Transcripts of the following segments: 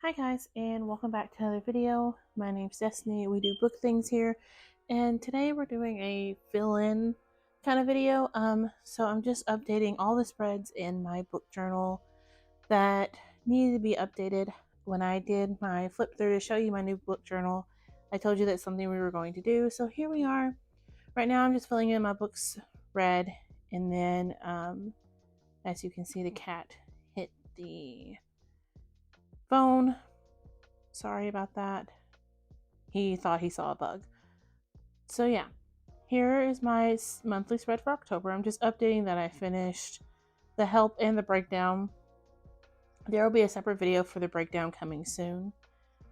Hi guys, and welcome back to another video. My name's Destiny. We do book things here, and today we're doing a fill-in kind of video. So I'm just updating all the spreads in my book journal that needed to be updated. When I did my flip through to show you my new book journal, I told you that's something we were going to do. So here we are. Right now I'm just filling in my books red, and then as you can see, the cat hit the phone. Sorry about that. He thought he saw a bug. So yeah, here is my monthly spread for October. I'm just updating that I finished the help and the breakdown. There will be a separate video for the breakdown coming soon.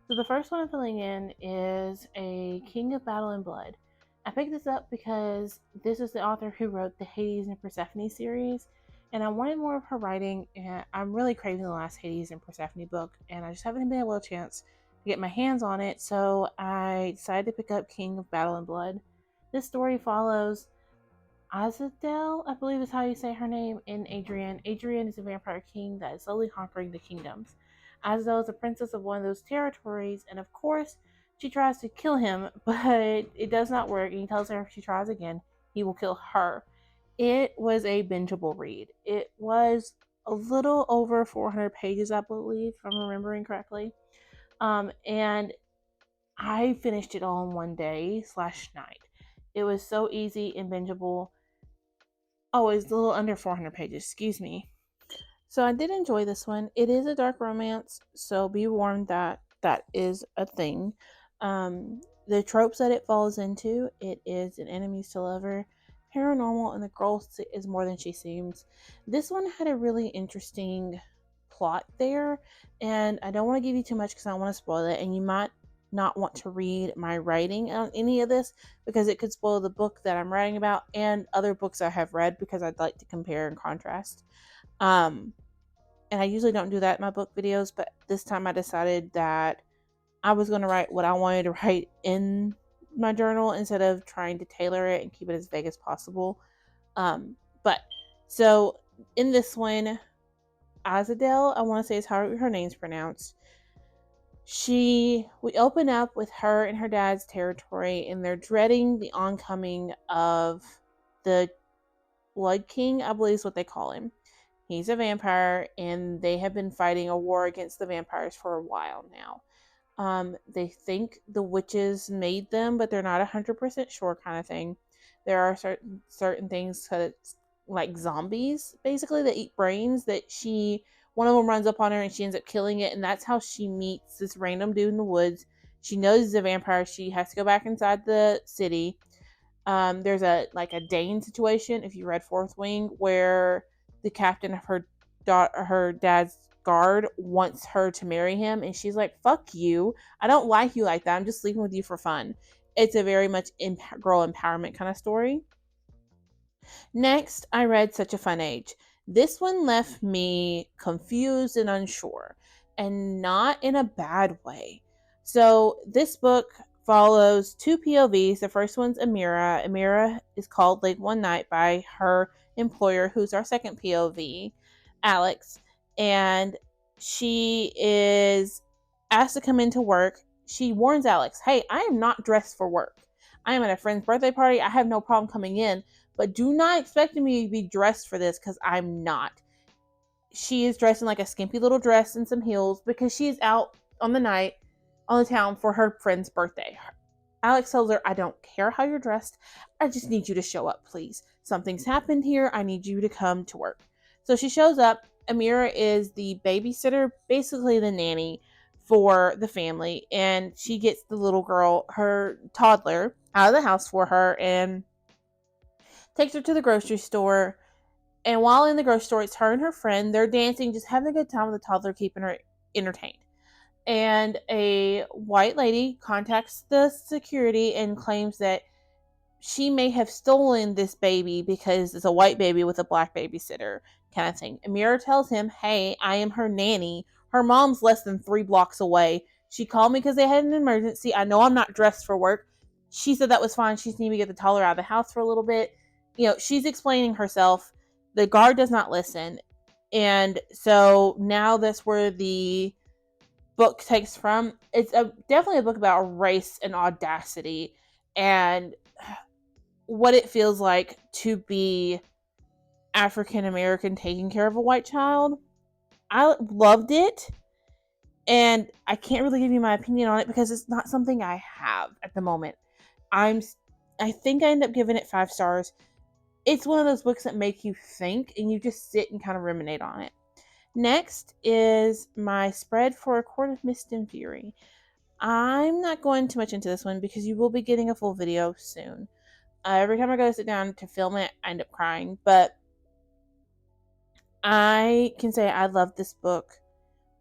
So the first one I'm filling in is a King of Battle and Blood. I picked this up because this is the author who wrote the Hades and Persephone series, and I wanted more of her writing, and I'm really craving the last Hades and Persephone book, and I just haven't been able to chance to get my hands on it, so I decided to pick up King of Battle and Blood. This story follows Azadel, I believe is how you say her name, and Adrian. Adrian is a vampire king that is slowly conquering the kingdoms. Azadel is a princess of one of those territories, and of course, she tries to kill him, but it does not work, and he tells her if she tries again, he will kill her. It was a bingeable read. It was a little over 400 pages, I believe, if I'm remembering correctly. And I finished it all in one day / night. It was so easy and bingeable. Oh, it's a little under 400 pages, excuse me. So I did enjoy this one. It is a dark romance, so be warned that that is a thing. The tropes that it falls into, it is an enemies to lover, paranormal, and the girl is more than she seems. This one had a really interesting plot there, and I don't want to give you too much because I don't want to spoil it, and you might not want to read my writing on any of this because it could spoil the book that I'm writing about and other books I have read because I'd like to compare and contrast. And I usually don't do that in my book videos, but this time I decided that I was going to write what I wanted to write in my journal instead of trying to tailor it and keep it as vague as possible. But so in this one, Azadel, I want to say is how her name's pronounced. We open up with her and her dad's territory, and they're dreading the oncoming of the Blood King, I believe is what they call him. He's a vampire, and they have been fighting a war against the vampires for a while now. They think the witches made them, but they're not 100% sure, kind of thing. There are certain things like zombies, basically, that eat brains. One of them runs up on her and she ends up killing it, and that's how she meets this random dude in the woods. She knows he's a vampire. She has to go back inside the city. There's a Dane situation, if you read Fourth Wing, where the captain of her dad's guard wants her to marry him, and she's like, fuck you, I don't like you like that, I'm just sleeping with you for fun. It's a very much girl empowerment kind of story. Next, I read Such a Fun Age. This one left me confused and unsure, and not in a bad way. So this book follows two POVs. The first one's Amira. Amira is called late one night by her employer, who's our second POV, Alex, and she is asked to come into work. She warns Alex, hey, I am not dressed for work. I am at a friend's birthday party. I have no problem coming in, but do not expect me to be dressed for this because I'm not. She is dressed in like a skimpy little dress and some heels because she is out on the town for her friend's birthday. Alex tells her, I don't care how you're dressed. I just need you to show up, please. Something's happened here. I need you to come to work. So she shows up. Amira is the babysitter, basically the nanny for the family, and she gets the little girl, her toddler, out of the house for her and takes her to the grocery store. And while in the grocery store, it's her and her friend. They're dancing, just having a good time with the toddler, keeping her entertained. And a white lady contacts the security and claims that she may have stolen this baby because it's a white baby with a black babysitter kind of thing. Amira tells him, hey, I am her nanny. Her mom's less than 3 blocks away. She called me because they had an emergency. I know I'm not dressed for work. She said that was fine. She just needed to get the toddler out of the house for a little bit. She's explaining herself. The guard does not listen. And so now that's where the book takes from. It's definitely a book about race and audacity and what it feels like to be African American taking care of a white child. I loved it, and I can't really give you my opinion on it because it's not something I have at the moment. I think I end up giving it 5 stars. It's one of those books that make you think and you just sit and kind of ruminate on it. Next is my spread for A Court of Mist and Fury. I'm not going too much into this one because you will be getting a full video soon. Every time I go to sit down to film it, I end up crying, but I can say I love this book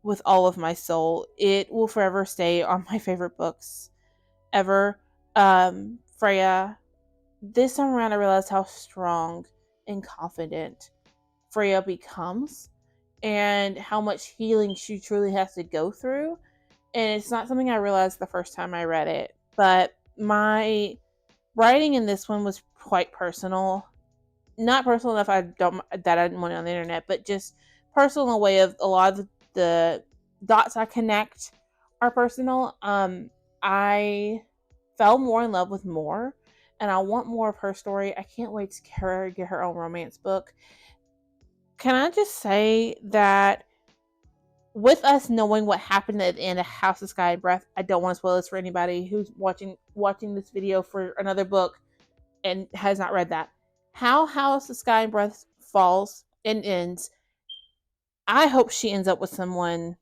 with all of my soul. It will forever stay on my favorite books ever. Freya, this time around, I realized how strong and confident Freya becomes and how much healing she truly has to go through. And it's not something I realized the first time I read it, but my writing in this one was quite personal. Not personal enough I didn't want it on the internet, but just personal in a way of a lot of the dots I connect are personal. I fell more in love with Moore, and I want more of her story. I can't wait to her get her own romance book. Can I just say that with us knowing what happened at the end of House of Sky and Breath, I don't want to spoil this for anybody who's watching this video for another book and has not read that. How House of Sky and Breath falls and ends. I hope she ends up with someone.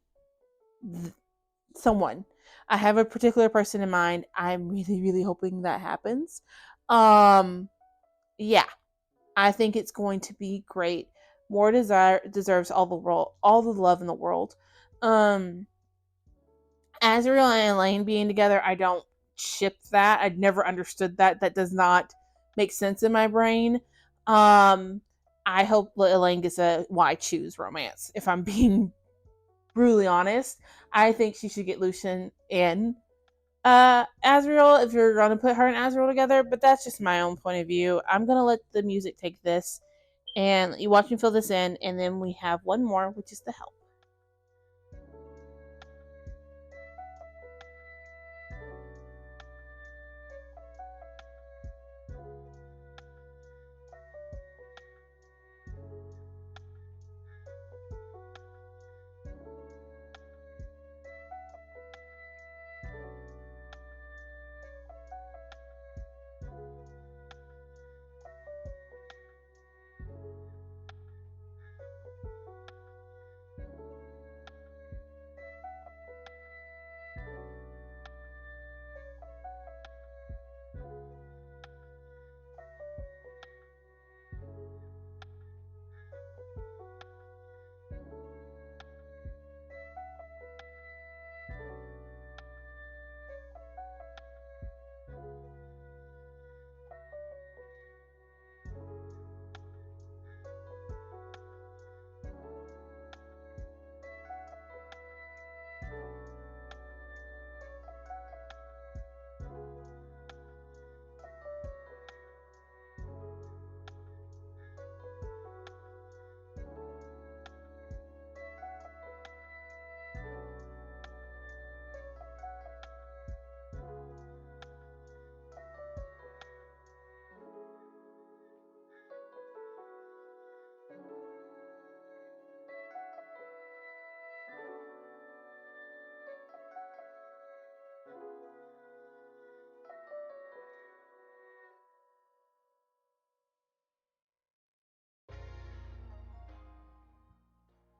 Someone. I have a particular person in mind. I'm really, really hoping that happens. Yeah, I think it's going to be great. More deserves all the love in the world. Um, Azriel and Elaine being together, I don't ship that. I'd never understood that. That does not make sense in my brain. I hope Elaine gets a why choose romance. If I'm being brutally honest, I think she should get Lucian in Azriel if you're gonna put her and Azriel together. But that's just my own point of view. I'm gonna let the music take this, and you watch me fill this in, and then we have one more, which is the help.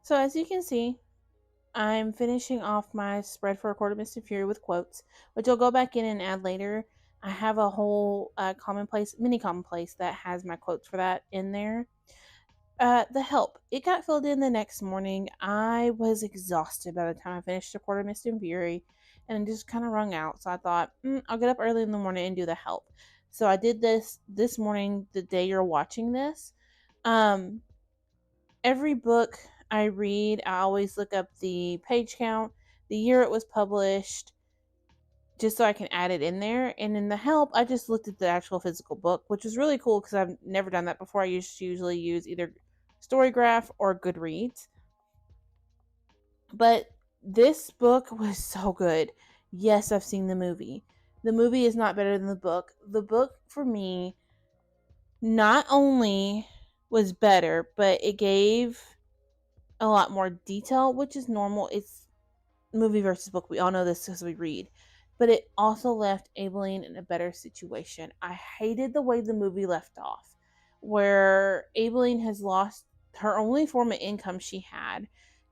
So as you can see, I'm finishing off my spread for A Court of Mist and Fury with quotes, which I'll go back in and add later. I have a whole mini commonplace that has my quotes for that in there. The help. It got filled in the next morning. I was exhausted by the time I finished A Court of Mist and Fury, and just kind of wrung out. So I thought, I'll get up early in the morning and do the help. So I did this morning, the day you're watching this. Um, every book I read, I always look up the page count, the year it was published, just so I can add it in there. And in the help, I just looked at the actual physical book, which was really cool because I've never done that before. I usually use either Storygraph or Goodreads. But This book was so good. Yes, I've seen the movie. The movie is not better than the book. The book, for me, not only was better, but it gave a lot more detail, which is normal. It's movie versus book. We all know this because we read. But it also left Aileen in a better situation. I hated the way the movie left off, where Aileen has lost her only form of income she had.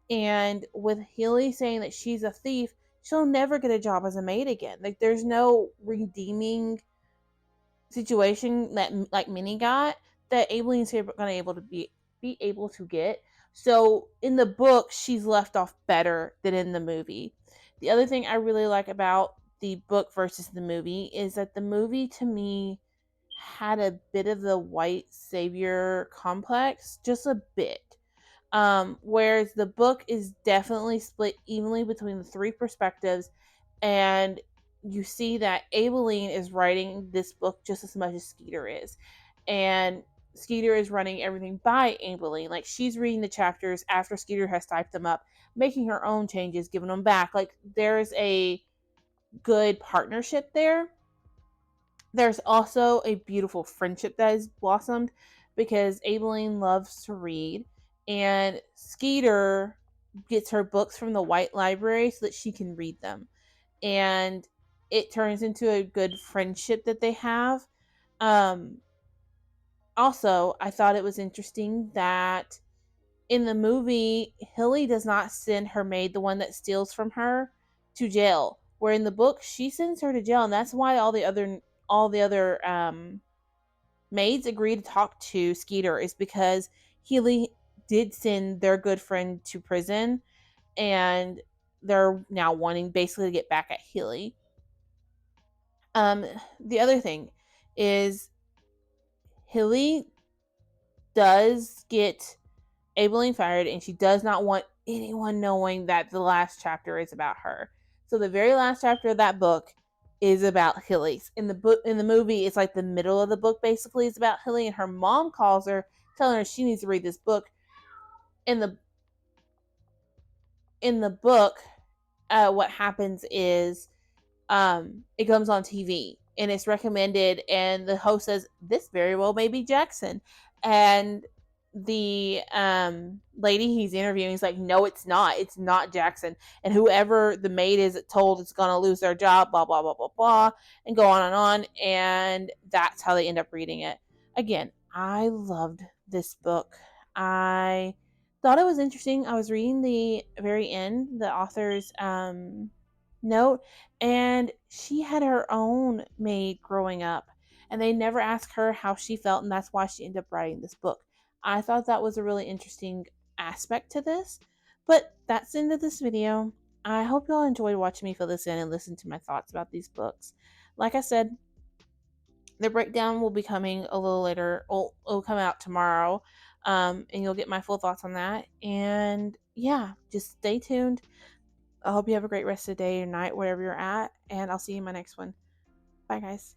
And with Healy saying that she's a thief, she'll never get a job as a maid again. Like, there's no redeeming situation that like Minnie got that Aileen's gonna able to be able to get. So in the book, she's left off better than in the movie. The other thing I really like about the book versus the movie is that the movie, to me, had a bit of the white savior complex, just a bit. Whereas the book is definitely split evenly between the three perspectives, and you see that Aileen is writing this book just as much as Skeeter is. And Skeeter is running everything by Aileen. Like, she's reading the chapters after Skeeter has typed them up, making her own changes, giving them back. Like, there's a good partnership there. There's also a beautiful friendship that has blossomed because Aileen loves to read, and Skeeter gets her books from the White Library so that she can read them. And it turns into a good friendship that they have. Um, Also, I thought it was interesting that in the movie, Hilly does not send her maid, the one that steals from her, to jail. Where in the book, she sends her to jail, and that's why all the other maids agree to talk to Skeeter, is because Healy did send their good friend to prison, and they're now wanting basically to get back at Healy. Um, the other thing is Hilly does get Aileen fired, and she does not want anyone knowing that the last chapter is about her. So the very last chapter of that book is about Hilly. In the movie, it's like the middle of the book basically is about Hilly, and her mom calls her, telling her she needs to read this book. In the book, what happens is it comes on TV and it's recommended, and the host says this very well may be Jackson, and the lady he's interviewing is like, no, it's not Jackson, and whoever the maid is told is going to lose their job, blah blah blah blah blah, and go on and on, and that's how they end up reading it. Again, I loved this book. I thought it was interesting. I was reading the very end, the author's note, and she had her own maid growing up, and they never asked her how she felt, and that's why she ended up writing this book. I thought that was a really interesting aspect to this. But that's the end of this video. I hope y'all enjoyed watching me fill this in and listen to my thoughts about these books. Like I said, the breakdown will be coming a little later. It'll come out tomorrow, and you'll get my full thoughts on that. And yeah, just stay tuned. I hope you have a great rest of the day or night, wherever you're at, and I'll see you in my next one. Bye, guys.